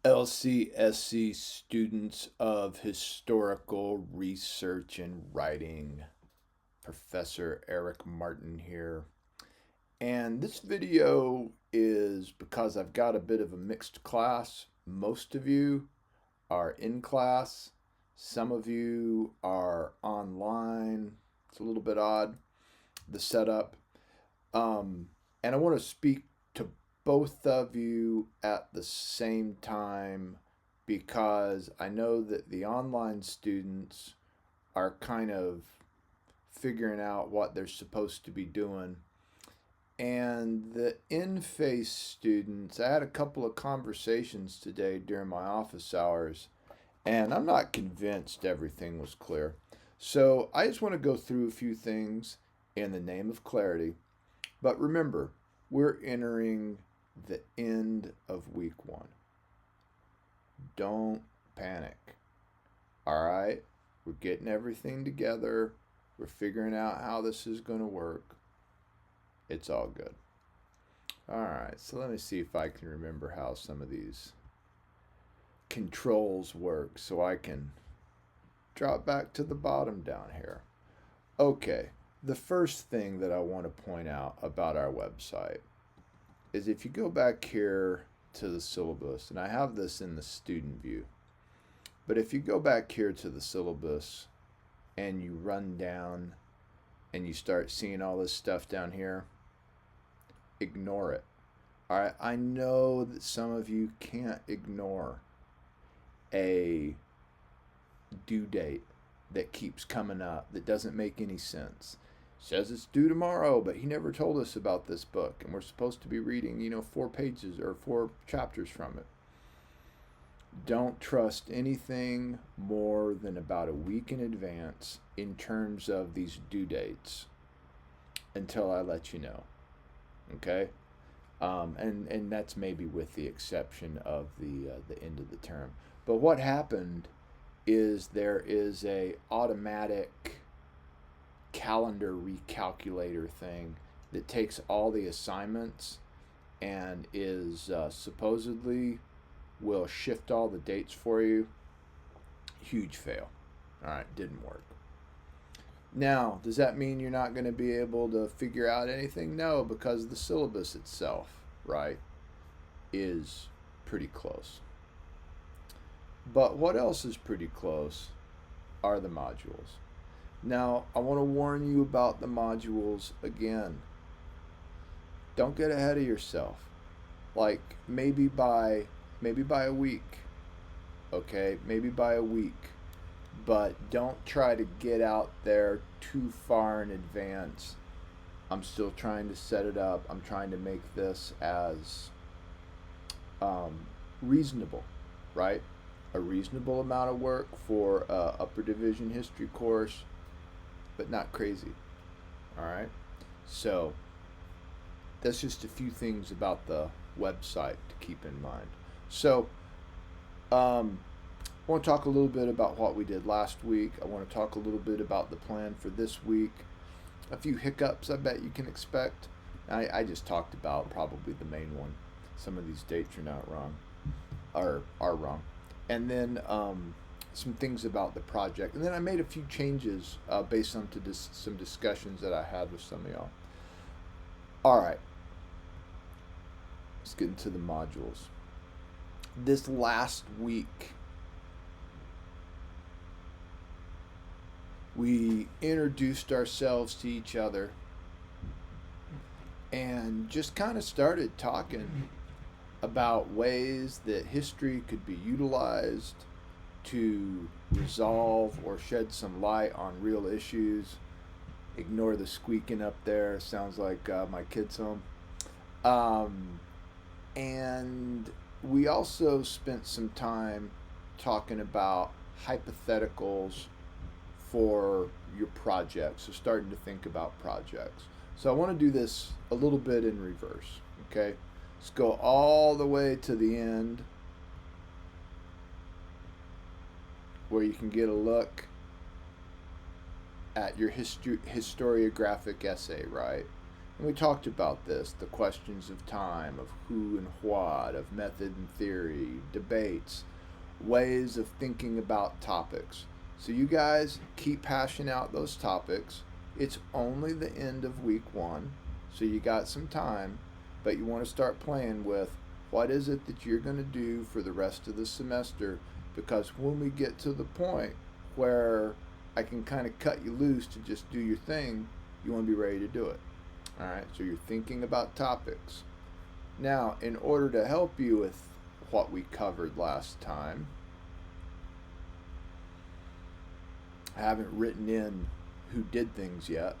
LCSC students of historical research and writing. Professor Eric Martin here. And this video is because I've got a bit of a mixed class. Most of you are in class, some of you are online. It's a little bit odd, the setup. Um, and I want to speak to both of you at the same time because I know that the online students are kind of figuring out what they're supposed to be doing. And the in face students, I had a couple of conversations today during my office hours, and I'm not convinced everything was clear. So I just want to go through a few things in the name of clarity. But remember, we're entering the end of week one. Don't panic. All right? We're getting everything together. We're figuring out how this is going to work. It's all good. All right, so let me see if I can remember how some of these controls work so I can drop back to the bottom down here. Okay, the first thing that I want to point out about our website is if you go back here to the syllabus, and I have this in the student view, but if you go back here to the syllabus and you run down and you start seeing all this stuff down here, ignore it. All right, I know that some of you can't ignore a due date that keeps coming up that doesn't make any sense. Says it's due tomorrow, but he never told us about this book, and we're supposed to be reading, 4 pages or 4 chapters from it. Don't trust anything more than about a week in advance in terms of these due dates until I let you know. Okay? And that's maybe with the exception of the end of the term. But what happened is there is a automatic calendar recalculator thing that takes all the assignments and is supposedly will shift all the dates for you. Huge fail. All right, didn't work. Now, does that mean you're not going to be able to figure out anything? No, because the syllabus itself, right, is pretty close. But what else is pretty close are the modules. Now, I want to warn you about the modules again. Don't get ahead of yourself. Like maybe by a week. Okay? Maybe by a week. But don't try to get out there too far in advance. I'm still trying to set it up. I'm trying to make this as reasonable, right? A reasonable amount of work for a upper division history course, but not crazy. All right. So that's just a few things about the website to keep in mind. So I want to talk a little bit about what we did last week. I want to talk a little bit about the plan for this week. A few hiccups I bet you can expect. I just talked about probably the main one. Some of these dates are not wrong, are wrong. And then some things about the project. And then I made a few changes based on some discussions that I had with some of y'all. All right. Let's get into the modules. This last week, we introduced ourselves to each other and just kind of started talking about ways that history could be utilized to resolve or shed some light on real issues. Ignore the squeaking up there. Sounds like my kid's home. And we also spent some time talking about hypotheticals for your projects. So starting to think about projects. So I want to do this a little bit in reverse. Okay. Let's go all the way to the end where you can get a look at your historiographic essay, right? And we talked about this, the questions of time, of who and what, of method and theory, debates, ways of thinking about topics. So you guys keep hashing out those topics. It's only the end of week 1, so you got some time, but you want to start playing with what is it that you're going to do for the rest of the semester, because when we get to the point where I can kind of cut you loose to just do your thing, you want to be ready to do it. All right, so you're thinking about topics. Now, in order to help you with what we covered last time, I haven't written in who did things yet.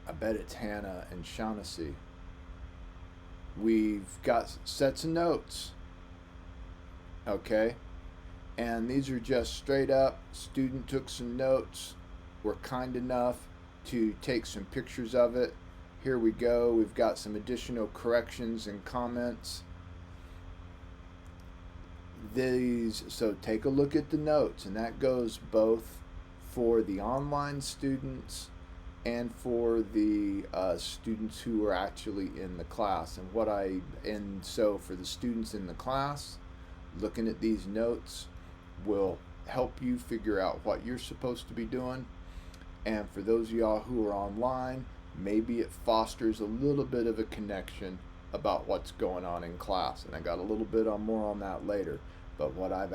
I bet it's Hannah and Shaughnessy. We've got sets of notes, okay? And these are just straight up, student took some notes, were kind enough to take some pictures of it. Here we go. We've got some additional corrections and comments. So take a look at the notes, and that goes both for the online students and for the students who are actually in the class. And so for the students in the class, looking at these notes will help you figure out what you're supposed to be doing. And for those of y'all who are online, maybe it fosters a little bit of a connection about what's going on in class. And I got a little bit more on that later. But what I've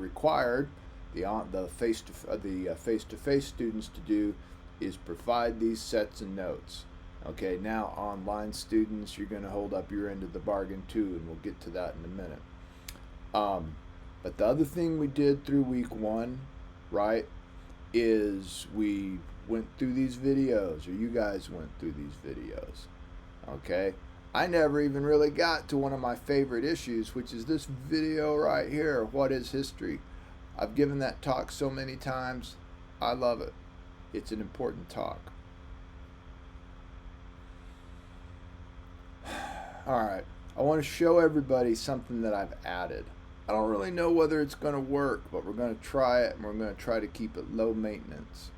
required the face-to-face students to do is provide these sets of notes. Okay, now online students, you're going to hold up your end of the bargain too, and we'll get to that in a minute. But the other thing we did through week 1, right, is we went through these videos, or you guys went through these videos. Okay, I never even really got to one of my favorite issues, which is this video right here, What is History? I've given that talk so many times. I love it. It's an important talk. Alright, I want to show everybody something that I've added. I don't really know whether it's going to work, but we're going to try it, and we're going to try to keep it low maintenance.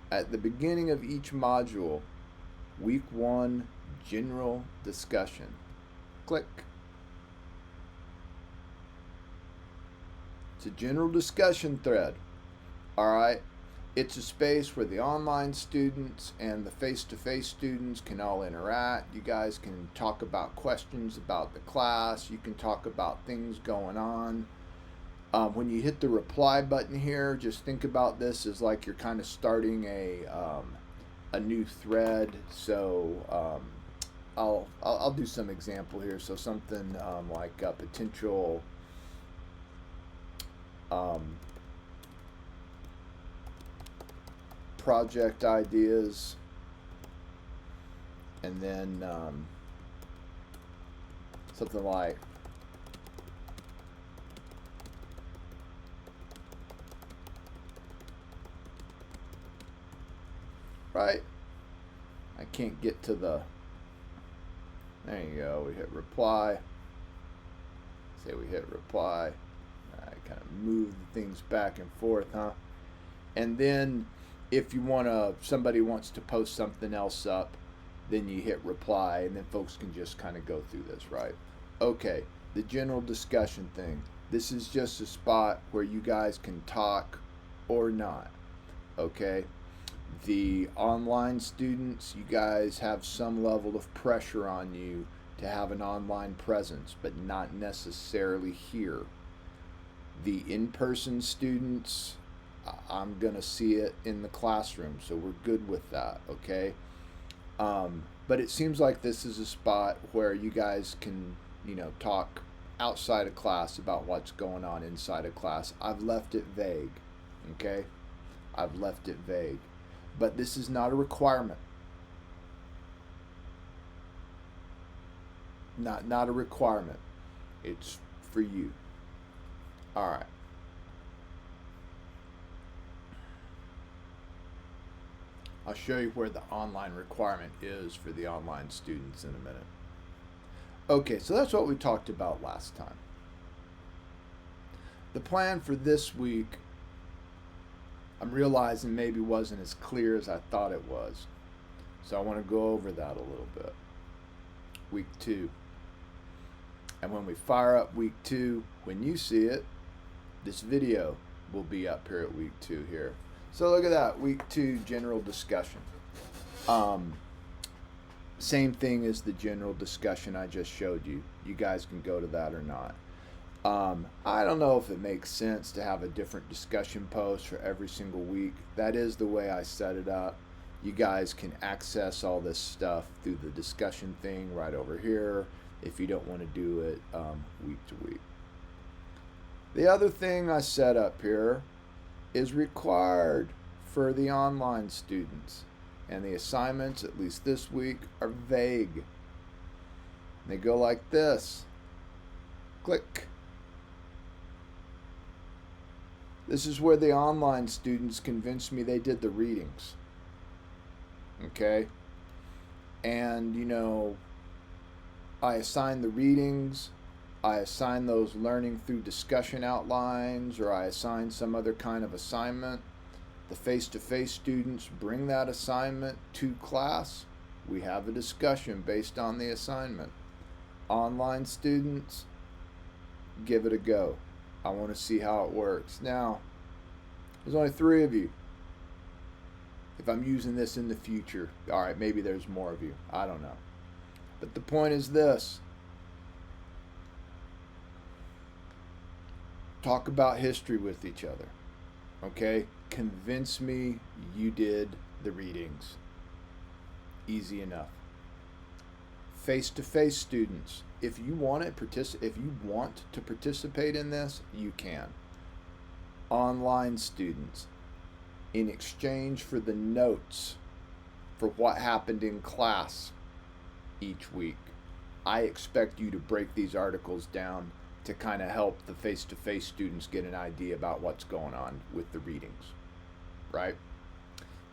At the beginning of each module, week 1, general discussion. Click. It's a general discussion thread. Alright, it's a space where the online students and the face-to-face students can all interact. You guys can talk about questions about the class. You can talk about things going on. When you hit the reply button here, just think about this as like you're kind of starting a new thread. So I'll do some example here. So something like a potential project ideas, and then something like right. I can't get to the. There you go. We hit reply. Say we hit reply. I kind of move things back and forth, huh? And then if you somebody wants to post something else up, then you hit reply, and then folks can just kind of go through this, right? Okay, the general discussion thing. This is just a spot where you guys can talk or not, okay? The online students, you guys have some level of pressure on you to have an online presence, but not necessarily here. The in-person students, I'm going to see it in the classroom, so we're good with that, okay? But it seems like this is a spot where you guys can, talk outside of class about what's going on inside of class. I've left it vague, okay? I've left it vague. But this is not a requirement. Not a requirement. It's for you. All right. I'll show you where the online requirement is for the online students in a minute. Okay, so that's what we talked about last time. The plan for this week I'm realizing maybe wasn't as clear as I thought it was. So I want to go over that a little bit. Week 2. And when we fire up week 2, when you see it, this video will be up here at week 2 here. So look at that, week 2 general discussion. Same thing as the general discussion I just showed you. You guys can go to that or not. I don't know if it makes sense to have a different discussion post for every single week. That is the way I set it up. You guys can access all this stuff through the discussion thing right over here if you don't want to do it week to week. The other thing I set up here is required for the online students. And the assignments, at least this week, are vague. They go like this. Click. This is where the online students convinced me they did the readings. Okay? And, you know, I assign the readings, I assign those learning through discussion outlines, or I assign some other kind of assignment. The face-to-face students bring that assignment to class. We have a discussion based on the assignment. Online students, give it a go. I want to see how it works. Now, there's only 3 of you. If I'm using this in the future, all right, maybe there's more of you. I don't know. But the point is this. Talk about history with each other. Okay? Convince me you did the readings. Easy enough. Face-to-face students, if you want to participate in this, you can. Online students, in exchange for the notes for what happened in class each week, I expect you to break these articles down to kind of help the face-to-face students get an idea about what's going on with the readings, right?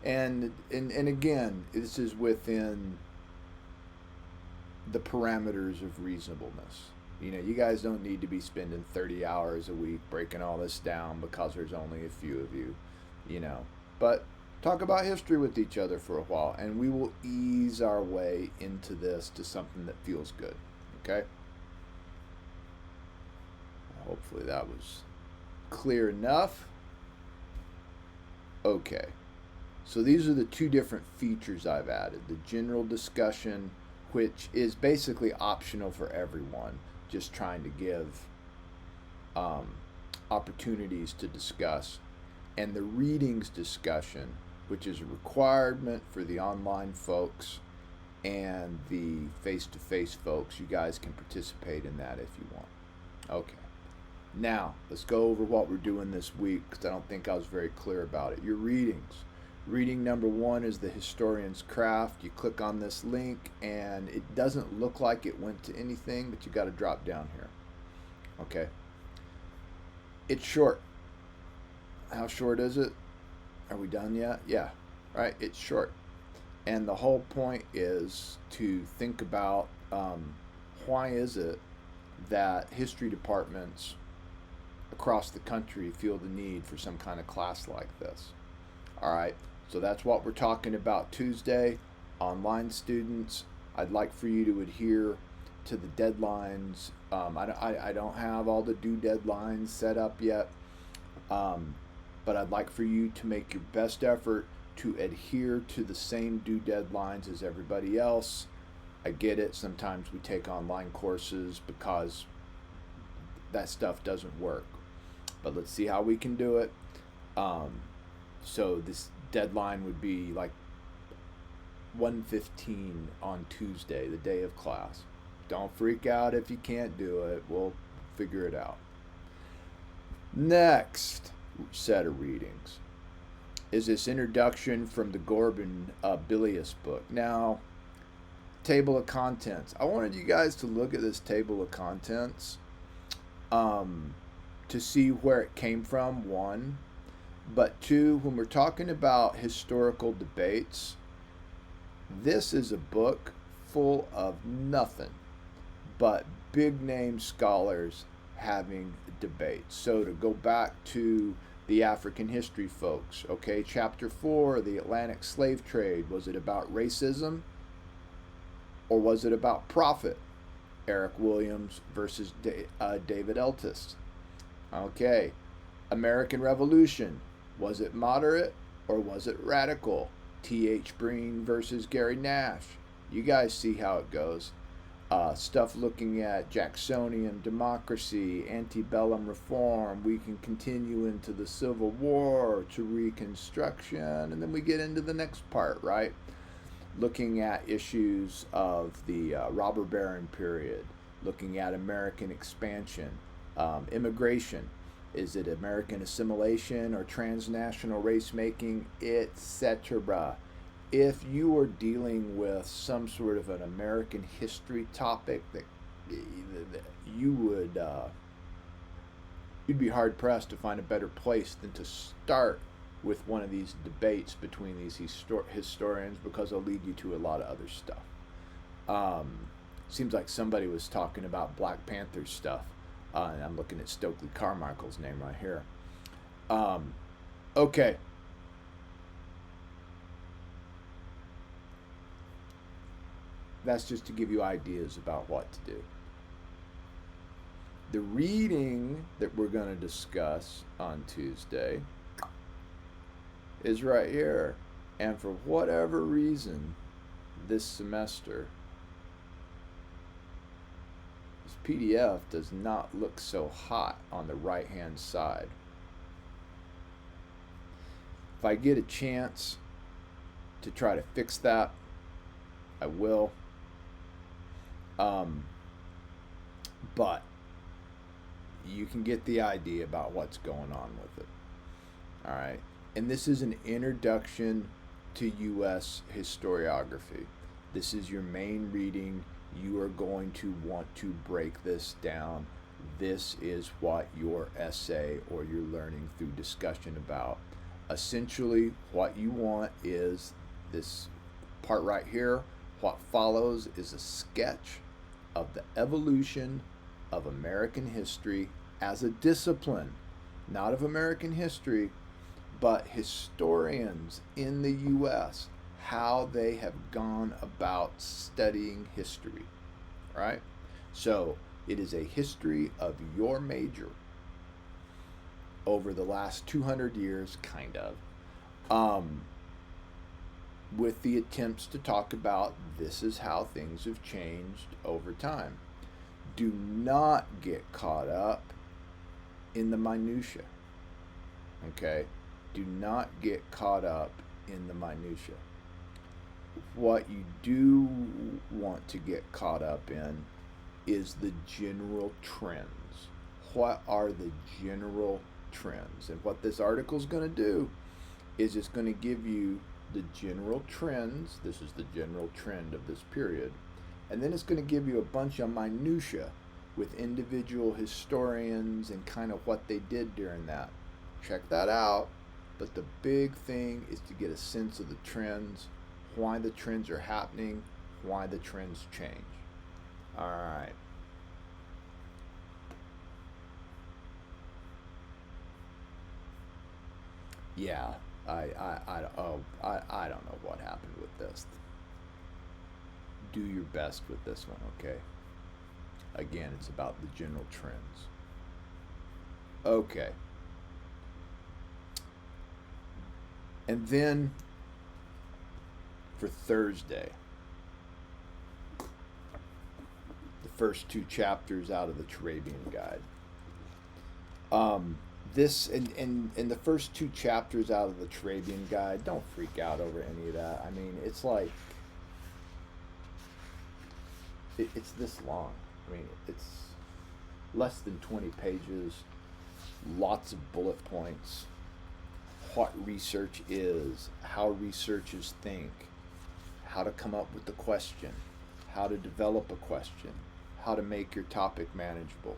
And again, this is within the parameters of reasonableness. You know, you guys don't need to be spending 30 hours a week breaking all this down because there's only a few of you, you know. But talk about history with each other for a while, and we will ease our way into this to something that feels good, okay? Hopefully that was clear enough. Okay, so these are the 2 different features I've added. The general discussion, which is basically optional for everyone, just trying to give opportunities to discuss, and the readings discussion, which is a requirement for the online folks and the face-to-face folks. You guys can participate in that if you want. Okay. Now, let's go over what we're doing this week, because I don't think I was very clear about it. Your readings. Reading number 1 is The Historian's Craft. You click on this link, and it doesn't look like it went to anything, but you got to drop down here. Okay. It's short. How short is it? Are we done yet? Yeah. Right? It's short. And the whole point is to think about why is it that history departments across the country feel the need for some kind of class like this. All right, so that's what we're talking about Tuesday. Online students, I'd like for you to adhere to the deadlines. I don't have all the due deadlines set up yet, but I'd like for you to make your best effort to adhere to the same due deadlines as everybody else. I get it, sometimes we take online courses because that stuff doesn't work, but let's see how we can do it. So this deadline would be like 1:15 on Tuesday, the day of class. Don't freak out if you can't do it. We'll figure it out. Next set of readings is this introduction from the Gorbin Bilius book. Now, table of contents. I wanted you guys to look at this table of contents to see where it came from, 1. But 2, when we're talking about historical debates, this is a book full of nothing but big name scholars having debates. So to go back to the African history folks. Okay, chapter 4, the Atlantic slave trade. Was it about racism or was it about profit? Eric Williams versus David Eltis. Okay, American Revolution. Was it moderate or was it radical? T.H. Breen versus Gary Nash. You guys see how it goes. Stuff looking at Jacksonian democracy, antebellum reform. We can continue into the Civil War to Reconstruction, and then we get into the next part, right? Looking at issues of the robber baron period, looking at American expansion, immigration. Is it American assimilation or transnational race making, etc.? If you are dealing with some sort of an American history topic that you would you'd be hard pressed to find a better place than to start with one of these debates between these historians, because they'll lead you to a lot of other stuff. Seems like somebody was talking about Black Panther stuff, and I'm looking at Stokely Carmichael's name right here. Okay. That's just to give you ideas about what to do. The reading that we're going to discuss on Tuesday is right here. And for whatever reason, this semester, this PDF does not look so hot on the right-hand side. If I get a chance to try to fix that, I will. But you can get the idea about what's going on with it. All right. And this is an introduction to U.S. historiography. This is your main reading. You are going to want to break this down. This is what your essay or your learning through discussion about. Essentially, what you want is this part right here. What follows is a sketch of the evolution of American history as a discipline, not of American history, but historians in the U.S., how they have gone about studying history, right? So it is a history of your major over the last 200 years, kind of, with the attempts to talk about this is how things have changed over time. Do not get caught up in the minutia, okay? Do not get caught up in the minutia. What you do want to get caught up in is the general trends. What are the general trends? And what this article is going to do is it's going to give you the general trends. This is the general trend of this period. And then it's going to give you a bunch of minutia with individual historians and kind of what they did during that. Check that out. But the big thing is to get a sense of the trends, why the trends are happening, why the trends change. All right. Yeah, I don't know what happened with this. Do your best with this one, okay? Again, it's about the general trends. Okay. And then for Thursday, the first two chapters out of the Turabian Guide. This in the first two chapters out of the Turabian Guide, don't freak out over any of that. I mean, it's like it's this long. I mean, it's less than 20 pages, lots of bullet points, what research is, how researchers think, how to come up with the question, how to develop a question, how to make your topic manageable.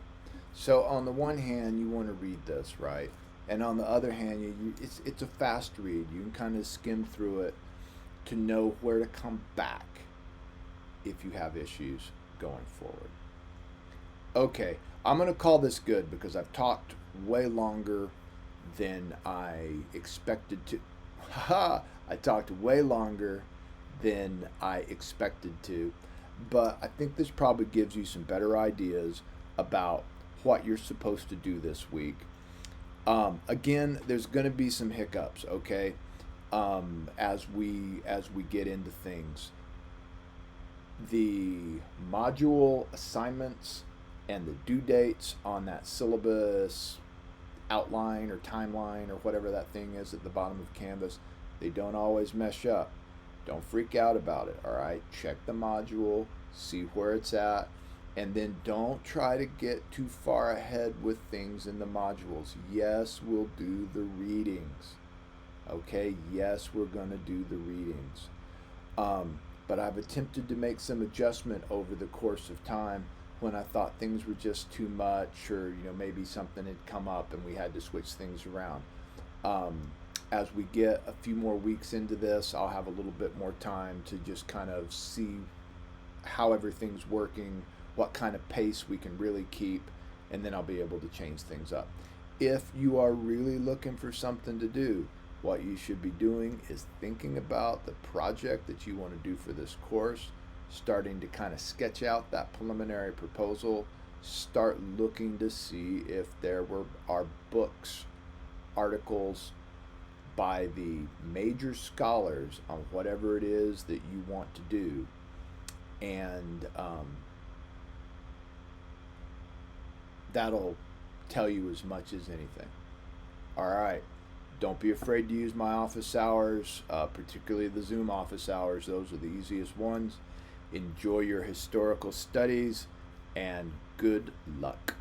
So on the one hand, you want to read this, right? And on the other hand, it's a fast read. You can kind of skim through it to know where to come back if you have issues going forward. Okay, I'm going to call this good because I've talked way longer than I expected to. Haha, I talked way longer than I expected to, but I think this probably gives you some better ideas about what you're supposed to do this week. Again, there's going to be some hiccups, okay? As we get into things, the module assignments and the due dates on that syllabus outline or timeline or whatever that thing is at the bottom of Canvas, they don't always mesh up. Don't freak out about it, all right? Check the module, see where it's at, and then don't try to get too far ahead with things in the modules. Yes, we'll do the readings. Okay, yes, we're going to do the readings. But I've attempted to make some adjustment over the course of time when I thought things were just too much, or maybe something had come up and we had to switch things around. As we get a few more weeks into this, I'll have a little bit more time to just kind of see how everything's working, what kind of pace we can really keep, and then I'll be able to change things up. If you are really looking for something to do, what you should be doing is thinking about the project that you want to do for this course, starting to kind of sketch out that preliminary proposal, start looking to see if there are books, articles by the major scholars on whatever it is that you want to do, and that'll tell you as much as anything. All right. Don't be afraid to use my office hours, particularly the Zoom office hours. Those are the easiest ones. Enjoy your historical studies, and good luck.